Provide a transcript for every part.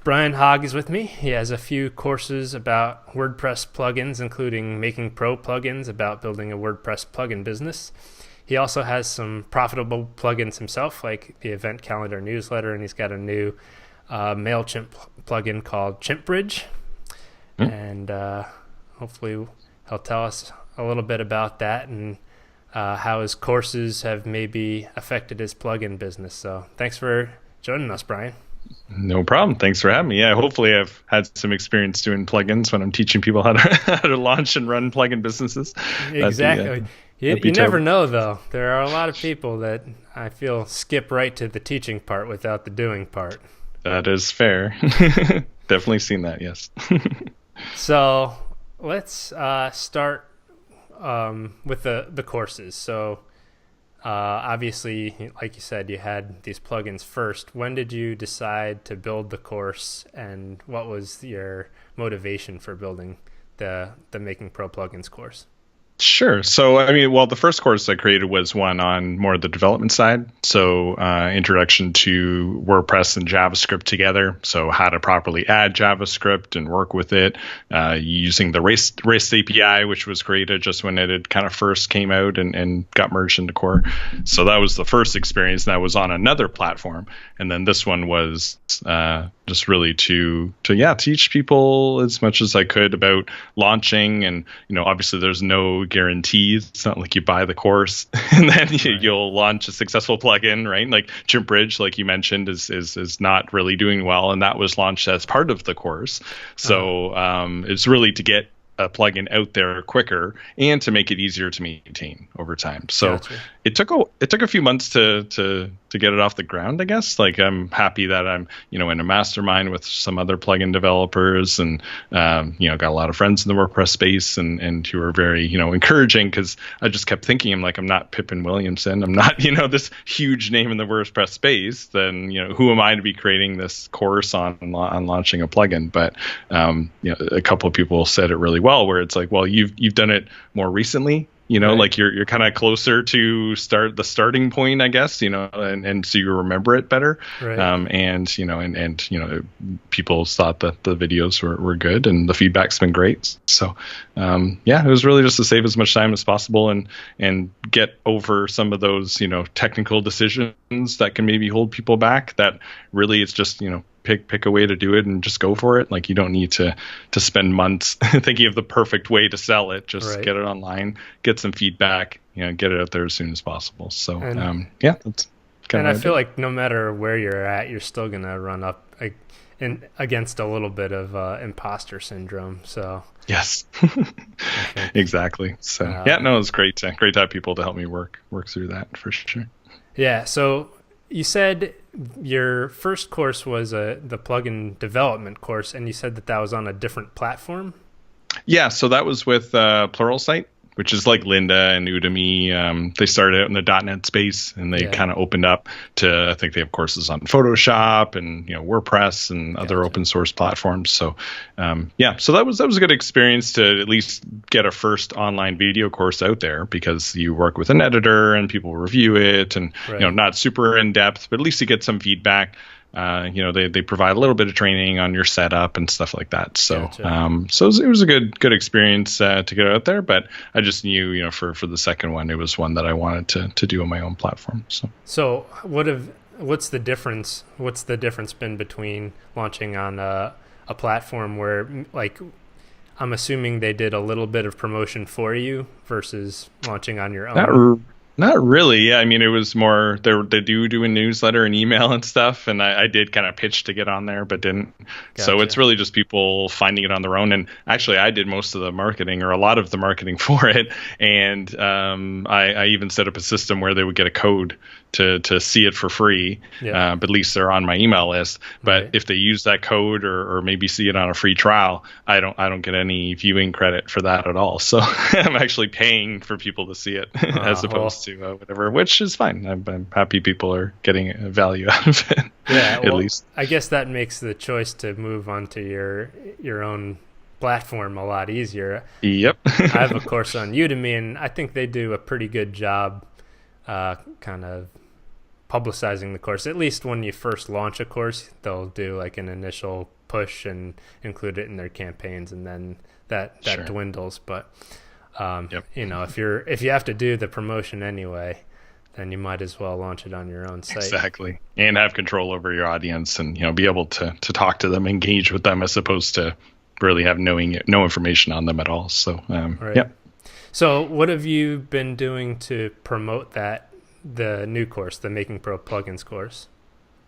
Brian Hogg is with me. He has a few courses about WordPress plugins, including making pro plugins about building a WordPress plugin business. He also has some profitable plugins himself, like the event calendar newsletter, and he's got a new MailChimp plugin called ChimpBridge. And hopefully he'll tell us a little bit about that and how his courses have maybe affected his plugin business. So thanks for joining us, Brian. No problem. Thanks for having me. Yeah, hopefully I've had some experience doing plugins when I'm teaching people how to launch and run plugin businesses. Exactly. You never know, though. There are a lot of people that I feel skip right to the teaching part without the doing part. That is fair. Definitely seen that, yes. So let's start with the courses. So obviously, like you said, you had these plugins first. When did you decide to build the course, and what was your motivation for building the Making Pro Plugins course? Sure. So, the first course I created was one on more of the development side. So, introduction to WordPress and JavaScript together. So, how to properly add JavaScript and work with it using the REST API, which was created just when it had kind of first came out and got merged into Core. So, that was the first experience. And that was on another platform. And then this one was just really to teach people as much as I could about launching. And, obviously there's no guarantees. It's not like you buy the course and then you'll launch a successful plugin, right? Like ChimpBridge, like you mentioned, is not really doing well. And that was launched as part of the course. So it's really to get a plugin out there quicker and to make it easier to maintain over time. So Gotcha. It took a few months to get it off the ground, I guess. Like, I'm happy that I'm, in a mastermind with some other plugin developers and, got a lot of friends in the WordPress space and who are very, encouraging, because I just kept thinking, I'm not Pippin Williamson. I'm not, this huge name in the WordPress space. Then, who am I to be creating this course on launching a plugin? But, a couple of people said it really well, where it's like, well, you've done it more recently. Right. Like you're kind of closer to the starting point, I guess, and so you remember it better. Right. And people thought that the videos were good and the feedback's been great. So, it was really just to save as much time as possible and get over some of those, technical decisions that can maybe hold people back. That really it's just, pick a way to do it and just go for it. Like, you don't need to spend months thinking of the perfect way to sell it. Just get it online, get some feedback, get it out there as soon as possible. So, that's kind of. And I feel like no matter where you're at, you're still going to run up against a little bit of imposter syndrome. So yes, exactly. So it's great to have people to help me work through that for sure. Yeah. So you said your first course was the plugin development course, and you said that was on a different platform? Yeah, so that was with Pluralsight, which is like Lynda and Udemy. They started out in the .NET space, and they kind of opened up to, I think they have courses on Photoshop and WordPress and other open source platforms. So so that was a good experience to at least get a first online video course out there, because you work with an editor and people review it, and not super in depth, but at least you get some feedback. They provide a little bit of training on your setup and stuff like that. So, Gotcha. So it was a good experience to get out there. But I just knew, for the second one, it was one that I wanted to do on my own platform. So what's the difference? What's the difference been between launching on a platform where, like, I'm assuming they did a little bit of promotion for you versus launching on your own? Not really. Yeah, it was more they do a newsletter and email and stuff, and I did kind of pitch to get on there, but didn't. Gotcha. So it's really just people finding it on their own. And actually, I did most of the marketing, or a lot of the marketing for it. And I even set up a system where they would get a code to see it for free. Yeah. But at least they're on my email list. But if they use that code or maybe see it on a free trial, I don't get any viewing credit for that at all. So I'm actually paying for people to see it as opposed to whatever, which is fine. I'm happy people are getting value out of it. Yeah, at least. I guess that makes the choice to move onto your own platform a lot easier. Yep. I have a course on Udemy, and I think they do a pretty good job kind of publicizing the course. At least when you first launch a course, they'll do like an initial push and include it in their campaigns, and then that Sure. dwindles. But Yep. if you have to do the promotion anyway, then you might as well launch it on your own site. Exactly. And have control over your audience, and be able to talk to them, engage with them, as opposed to really have no information on them at all. So Right. yeah. So what have you been doing to promote the new course, the Making Pro Plugins course?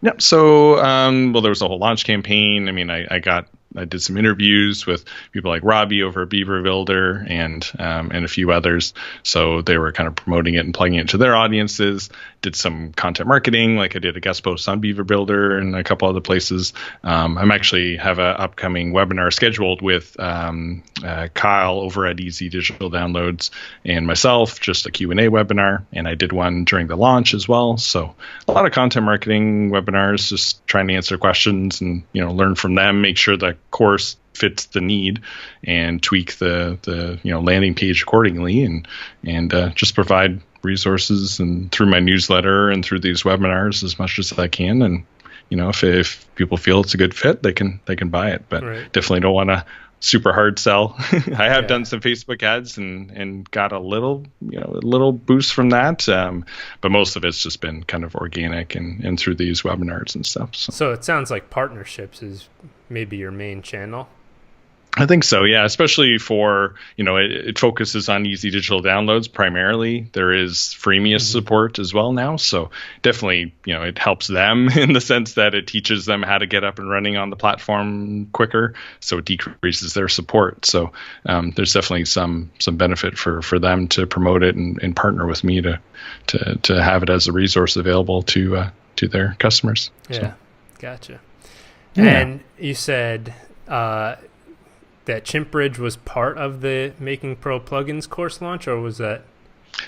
Yep. So, well, there was a whole launch campaign. I mean, I did some interviews with people like Robbie over at Beaver Builder and a few others. So they were kind of promoting it and plugging it to their audiences. Did some content marketing, like I did a guest post on Beaver Builder and a couple other places. I'm actually have an upcoming webinar scheduled with Kyle over at Easy Digital Downloads and myself, just a Q&A webinar. And I did one during the launch as well. So a lot of content marketing webinars, just trying to answer questions and learn from them, make sure the course fits the need, and tweak the landing page accordingly, and just provide resources and through my newsletter and through these webinars as much as I can. And if people feel it's a good fit, they can buy it, but Right. definitely don't want to super hard sell. I have done some Facebook ads and got a little boost from that, but most of it's just been kind of organic and through these webinars and stuff. So it sounds like partnerships is maybe your main channel. I think so, yeah, especially for, it focuses on Easy Digital Downloads primarily. There is freemium support as well now. So definitely, it helps them in the sense that it teaches them how to get up and running on the platform quicker. So it decreases their support. So there's definitely some benefit for them to promote it and partner with me to have it as a resource available to their customers. Yeah, So, gotcha. yeah. And you said that ChimpBridge was part of the Making Pro Plugins course launch, or was that?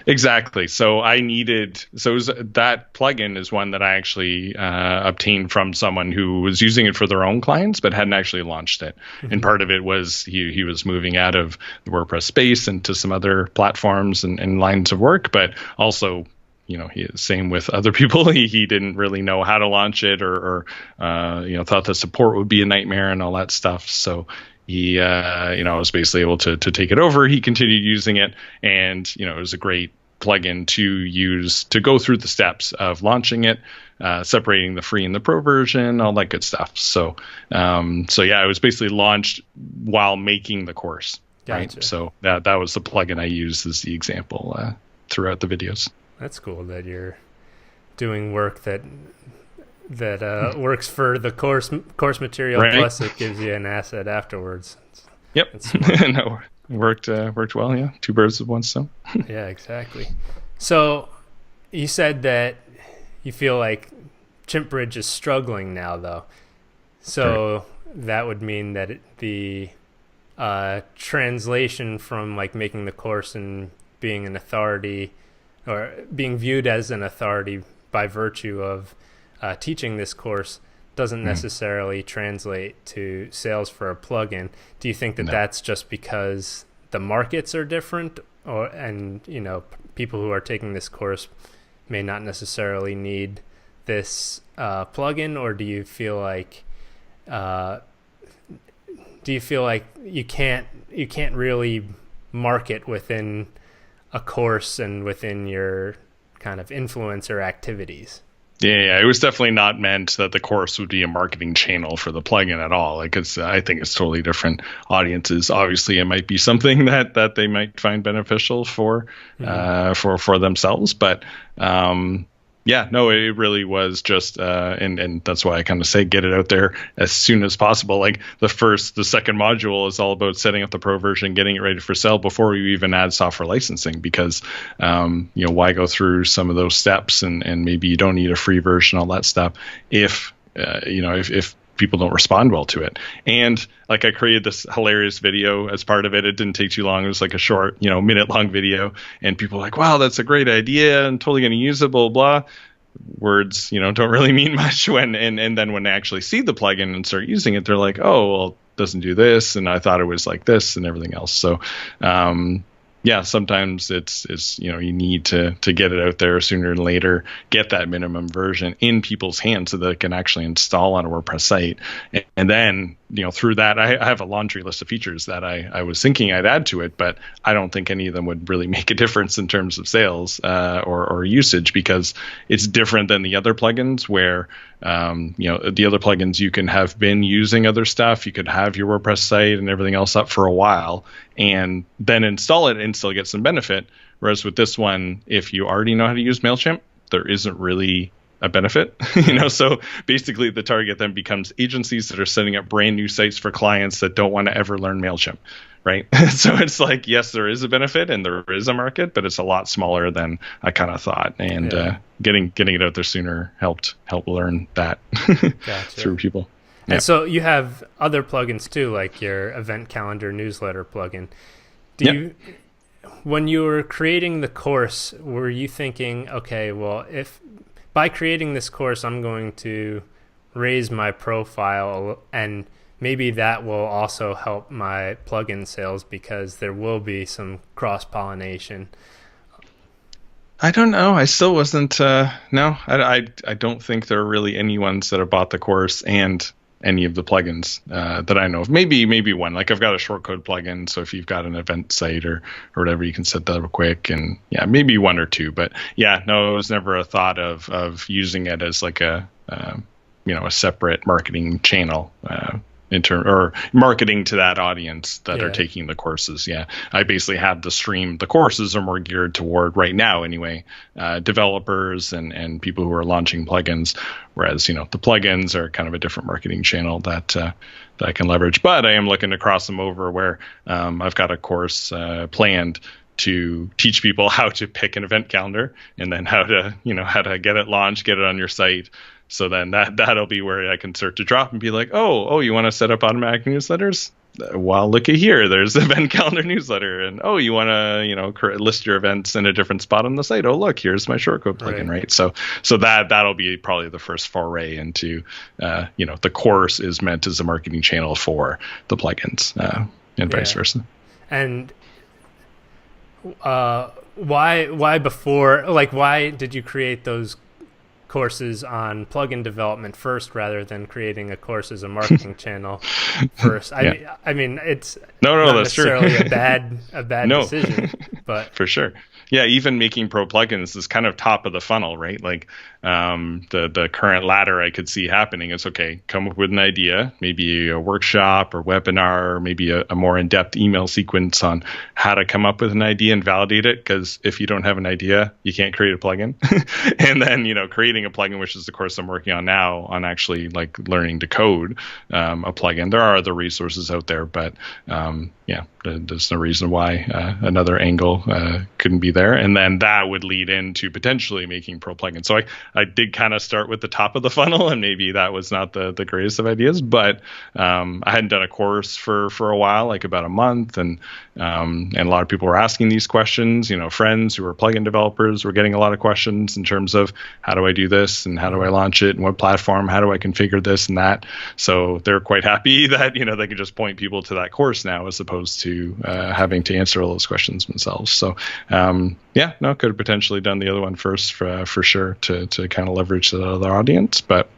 Exactly. So that plugin is one that I actually obtained from someone who was using it for their own clients, but hadn't actually launched it. Mm-hmm. And part of it was he was moving out of the WordPress space into some other platforms and lines of work, but also, same with other people. He didn't really know how to launch it or thought the support would be a nightmare and all that stuff. So he, was basically able to take it over. He continued using it, and, it was a great plugin to use to go through the steps of launching it, separating the free and the pro version, all that good stuff. So it was basically launched while making the course. Gotcha. Right. So that was the plugin I used as the example throughout the videos. That's cool that you're doing work that works for the course material, right. Plus it gives you an asset afterwards. Yep. No, worked well. Yeah, two birds with one stone. Yeah, exactly. So you said that you feel like ChimpBridge is struggling now, though. So that would mean that the translation from like making the course and being an authority, or being viewed as an authority by virtue of teaching this course, doesn't necessarily translate to sales for a plugin. Do you think that that's just because the markets are different, and people who are taking this course may not necessarily need this plugin, or do you feel like you can't really market within a course and within your kind of influencer activities? Yeah, it was definitely not meant that the course would be a marketing channel for the plugin at all. Like I think it's totally different audiences. Obviously, it might be something that they might find beneficial for themselves, but it really was just, and that's why I kind of say get it out there as soon as possible. Like the second module is all about setting up the pro version, getting it ready for sale before you even add software licensing, because, why go through some of those steps and maybe you don't need a free version, all that stuff, if people don't respond well to it. And like I created this hilarious video as part of it. It didn't take too long. It was like a short, minute-long video. And people were like, wow, that's a great idea. I'm totally going to use it, blah, blah. Words, don't really mean much and then when they actually see the plugin and start using it, they're like, oh, well, it doesn't do this. And I thought it was like this and everything else. So, sometimes it's you need to get it out there sooner than later, get that minimum version in people's hands so that they can actually install on a WordPress site, and then through that, I have a laundry list of features that I was thinking I'd add to it, but I don't think any of them would really make a difference in terms of sales or usage, because it's different than the other plugins where, the other plugins, you can have been using other stuff. You could have your WordPress site and everything else up for a while and then install it and still get some benefit. Whereas with this one, if you already know how to use MailChimp, there isn't really a benefit, so basically the target then becomes agencies that are setting up brand new sites for clients that don't want to ever learn MailChimp, right? So it's like, yes, there is a benefit and there is a market, but it's a lot smaller than I kind of thought. And getting it out there sooner helped learn that through people. And so you have other plugins too, like your event calendar newsletter plugin. When you were creating the course, were you thinking, okay, well, if by creating this course, I'm going to raise my profile and maybe that will also help my plugin sales because there will be some cross-pollination? I don't know. I still wasn't. No, I don't think there are really any ones that have bought the course and any of the plugins that I know of. Maybe one. Like I've got a shortcode plugin, so if you've got an event site or whatever, you can set that up quick. And maybe one or two. But it was never a thought of using it as like a separate marketing channel or marketing to that audience that are taking the courses. I basically have the stream. The courses are more geared toward, right now anyway, developers and people who are launching plugins, whereas the plugins are kind of a different marketing channel that I can leverage. But I am looking to cross them over where I've got a course planned to teach people how to pick an event calendar and then how to get it launched, get it on your site. So then that'll be where I can start to drop and be like, oh, you want to set up automatic newsletters? Well, look at here. There's the event calendar newsletter. And you want to list your events in a different spot on the site. Oh, look, here's my shortcode plugin, right? So that'll be probably the first foray into the course is meant as a marketing channel for the plugins and vice versa. And why before? Like, why did you create those courses on plugin development first rather than creating a course as a marketing channel first? I mean, it's not that's necessarily true. a bad decision, but for sure. Even making pro plugins is kind of top of the funnel, right? Like the current ladder I could see happening is, okay, come up with an idea, maybe a workshop or webinar, or maybe a more in-depth email sequence on how to come up with an idea and validate it. Because if you don't have an idea, you can't create a plugin. And then, creating a plugin, which is the course I'm working on now on actually like learning to code a plugin. There are other resources out there, but there's no reason why another angle couldn't be there. And then that would lead into potentially making pro plugins. So I did kind of start with the top of the funnel, and maybe that was not the greatest of ideas, but I hadn't done a course for a while, like about a month. And a lot of people were asking these questions, friends who are plugin developers were getting a lot of questions in terms of how do I do this and how do I launch it and what platform, how do I configure this and that. So they're quite happy that, they can just point people to that course now as opposed to having to answer all those questions themselves. So could have potentially done the other one first for sure to kind of leverage the other audience, but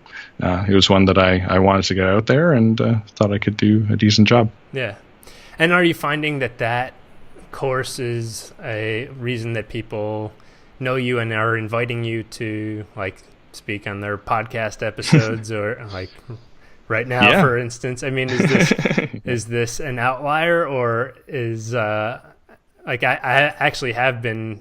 it was one that I wanted to get out there and thought I could do a decent job. Yeah. And are you finding that course is a reason that people know you and are inviting you to like speak on their podcast episodes or like right now, for instance? I mean, is this an outlier, or is I actually have been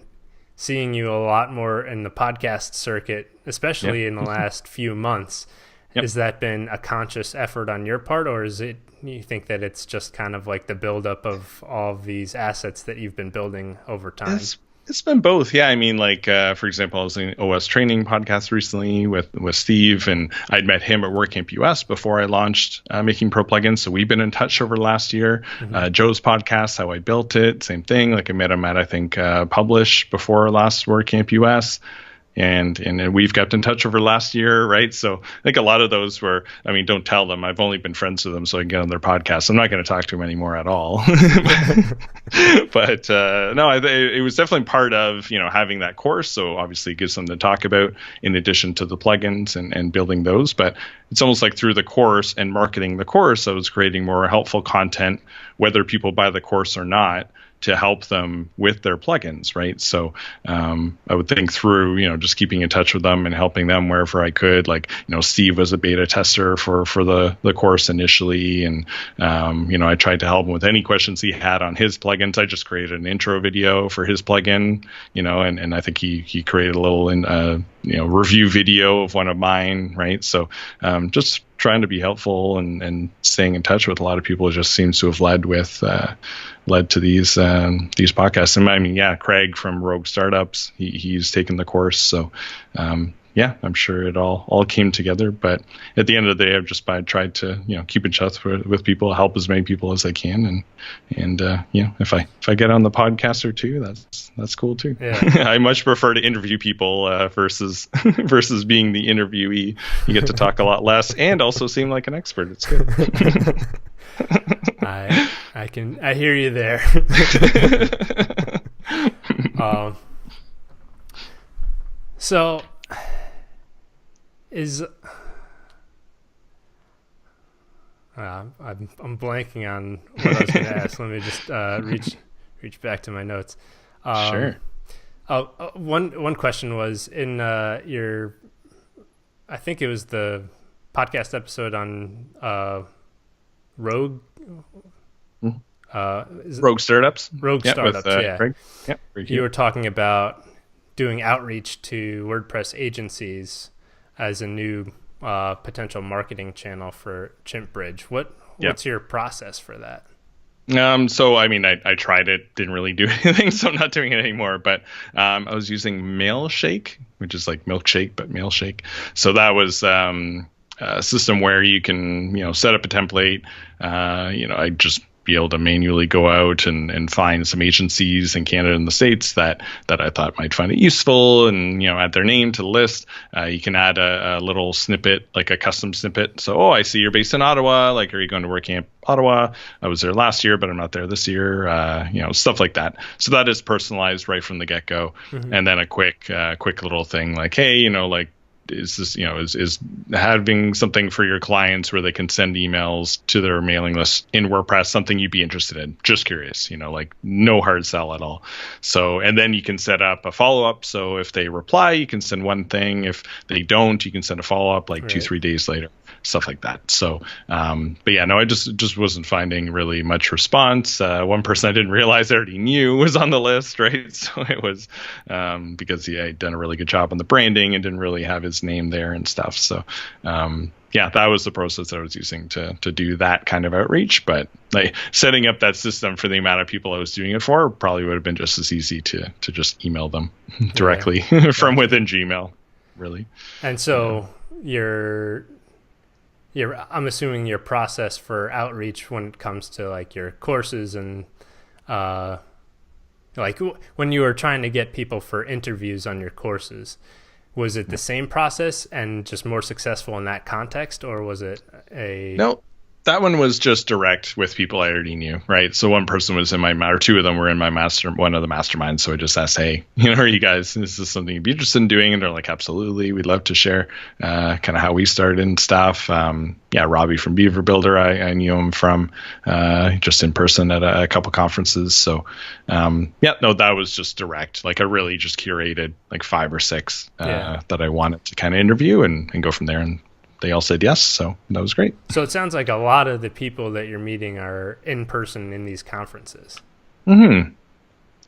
seeing you a lot more in the podcast circuit, especially in the last few months. Has that been a conscious effort on your part, or is it, you think that it's just kind of like the buildup of all of these assets that you've been building over time? It's been both. I mean, like, for example, I was in OS training podcast recently with Steve, and I'd met him at WordCamp US before I launched Making Pro Plugins. So we've been in touch over the last year. Joe's podcast, How I Built It, same thing. Like I met him at, I think, Publish before last WordCamp US. and we've kept in touch over last year, right? So I think a lot of those were, I mean, don't tell them. I've only been friends with them so I can get on their podcast. I'm not going to talk to them anymore at all. But no, it was definitely part of, having that course. So obviously it gives them to talk about in addition to the plugins and building those. But it's almost like through the course and marketing the course, I was creating more helpful content, whether people buy the course or not, to help them with their plugins, right? So I would think through, just keeping in touch with them and helping them wherever I could. Like, Steve was a beta tester for the course initially, and I tried to help him with any questions he had on his plugins. I just created an intro video for his plugin, and I think he created a little review video of one of mine, right? So just trying to be helpful and staying in touch with a lot of people just seems to have led to these podcasts. And I mean, yeah, Craig from Rogue Startups, he's taken the course. So yeah, I'm sure it all came together. But at the end of the day, I've just tried to keep in touch with people, help as many people as I can, and if I get on the podcast or two, that's cool too. Yeah. I much prefer to interview people versus being the interviewee. You get to talk a lot less and also seem like an expert. It's good. I hear you there. So I'm blanking on what I was going to ask. Let me just reach back to my notes. Sure. One question was in your, I think it was the podcast episode on Rogue. Rogue Startups. Rogue Startups, yeah. Craig. Yeah, you were talking about doing outreach to WordPress agencies as a new potential marketing channel for ChimpBridge. What's your process for that? So I mean, I tried it, didn't really do anything, so I'm not doing it anymore. But I was using Mailshake, which is like milkshake, but Mailshake. So that was a system where you can, set up a template. I just be able to manually go out and find some agencies in Canada and the States that I thought might find it useful, and add their name to the list. You can add a little snippet, like a custom snippet. So, I see you're based in Ottawa. Like, are you going to WordCamp Ottawa? I was there last year, but I'm not there this year. Stuff like that. So that is personalized right from the get go. Mm-hmm. And then a quick little thing like, hey, is this, is having something for your clients where they can send emails to their mailing list in WordPress something you'd be interested in? Just curious, like no hard sell at all. So, and then you can set up a follow-up. So if they reply, you can send one thing. If they don't, you can send a follow-up like 2-3 days later, stuff like that. So, but yeah, no, I just wasn't finding really much response. One person I didn't realize I already knew was on the list, right? So it was because he'd done a really good job on the branding and didn't really have his name there and stuff. So yeah, that was the process I was using to do that kind of outreach. But like setting up that system for the amount of people I was doing it for probably would have been just as easy to just email them directly from within Gmail, really. And so I'm assuming your process for outreach when it comes to like your courses and like when you were trying to get people for interviews on your courses, was it the same process and just more successful in that context, or was it No, that one was just direct with people I already knew, right? So one person was in or two of them were in one of the masterminds. So I just asked, hey, are you guys, is this something you'd be interested in doing? And they're like, absolutely. We'd love to share kind of how we started and stuff. Yeah, Robbie from Beaver Builder, I knew him from just in person at a couple conferences. So yeah, no, that was just direct. Like I really just curated like 5 or 6 that I wanted to kind of interview and go from there. And they all said yes, so that was great. So it sounds like a lot of the people that you're meeting are in person in these conferences. Mm-hmm.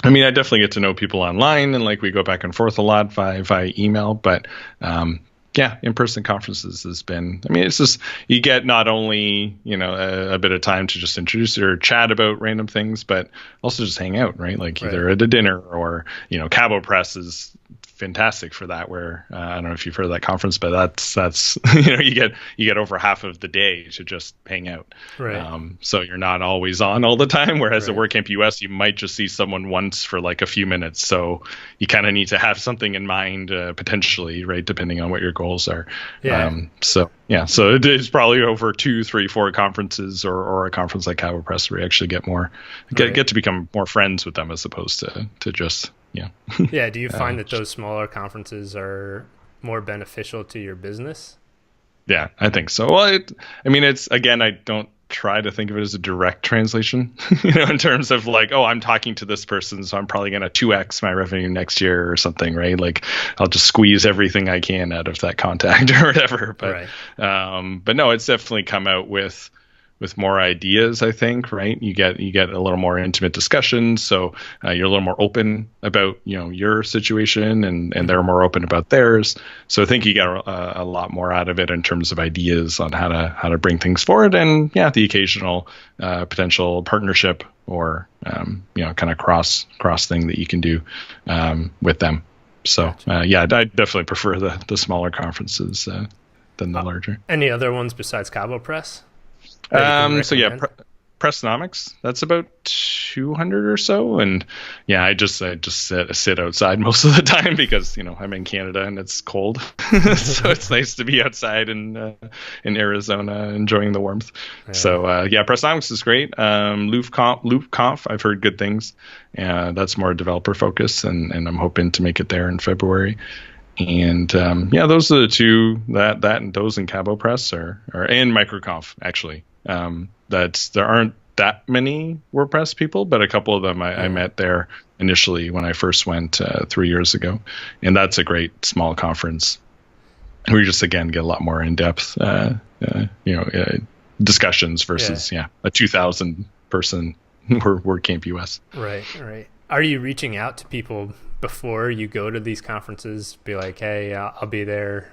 I mean, I definitely get to know people online, and like we go back and forth a lot via email. But yeah, in-person conferences has been. I mean, it's just you get not only a bit of time to just introduce or chat about random things, but also just hang out, right? Like either at a dinner or Cabo Press is fantastic for that. Where I don't know if you've heard of that conference, but that's you get over half of the day to just hang out. Right. So you're not always on all the time. Whereas at Right. WordCamp US, you might just see someone once for like a few minutes. So you kind of need to have something in mind potentially, right, depending on what your goals are. Yeah. So it is probably over 2, 3, 4 conferences or a conference like CaboPress where you actually get to become more friends with them as opposed to just Yeah. Do you find that those smaller conferences are more beneficial to your business? Yeah, I think so. Well, it's again, I don't try to think of it as a direct translation, in terms of like, oh, I'm talking to this person, so I'm probably going to 2x my revenue next year or something, right? Like I'll just squeeze everything I can out of that contact or whatever. But, Right. but no, it's definitely come out with more ideas, I think, right? You get a little more intimate discussions, so you're a little more open about your situation, and they're more open about theirs. So I think you get a lot more out of it in terms of ideas on how to bring things forward, and the occasional potential partnership or kind of cross thing that you can do with them. So Gotcha. I definitely prefer the smaller conferences than the larger. Any other ones besides Cabo Press that you can recommend? Pressnomics, that's about 200 or so, and I just sit outside most of the time because I'm in Canada and it's cold, so it's nice to be outside in Arizona enjoying the warmth. Yeah. So Pressnomics is great. LoopConf, I've heard good things. That's more developer focused, and I'm hoping to make it there in February. And those are the two that and those in Cabo Press are and MicroConf actually. There aren't that many WordPress people, but a couple of them I met there initially when I first went 3 years ago, and that's a great small conference. We just again get a lot more in depth, discussions versus a 2,000 person WordCamp US. Right. Are you reaching out to people before you go to these conferences? Be like, hey, I'll be there.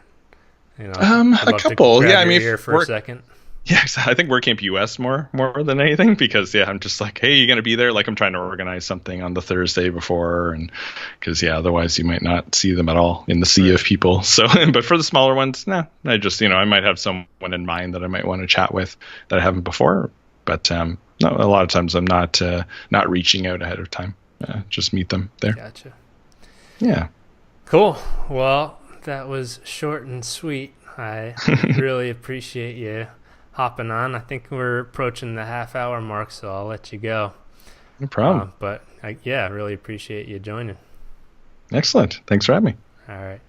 I'd a love couple. to grab Your your ear for a second. Yeah, I think WordCamp US more than anything, because I'm just like, hey, you gonna be there? Like I'm trying to organize something on the Thursday before, and because otherwise you might not see them at all in the sea of people. So, but for the smaller ones, I just I might have someone in mind that I might want to chat with that I haven't before, but no, a lot of times I'm not reaching out ahead of time. Just meet them there. Gotcha. Yeah. Cool. Well, that was short and sweet. I really appreciate you hopping on. I think we're approaching the half-hour mark, so I'll let you go. No problem. But I really appreciate you joining. Excellent. Thanks for having me. All right.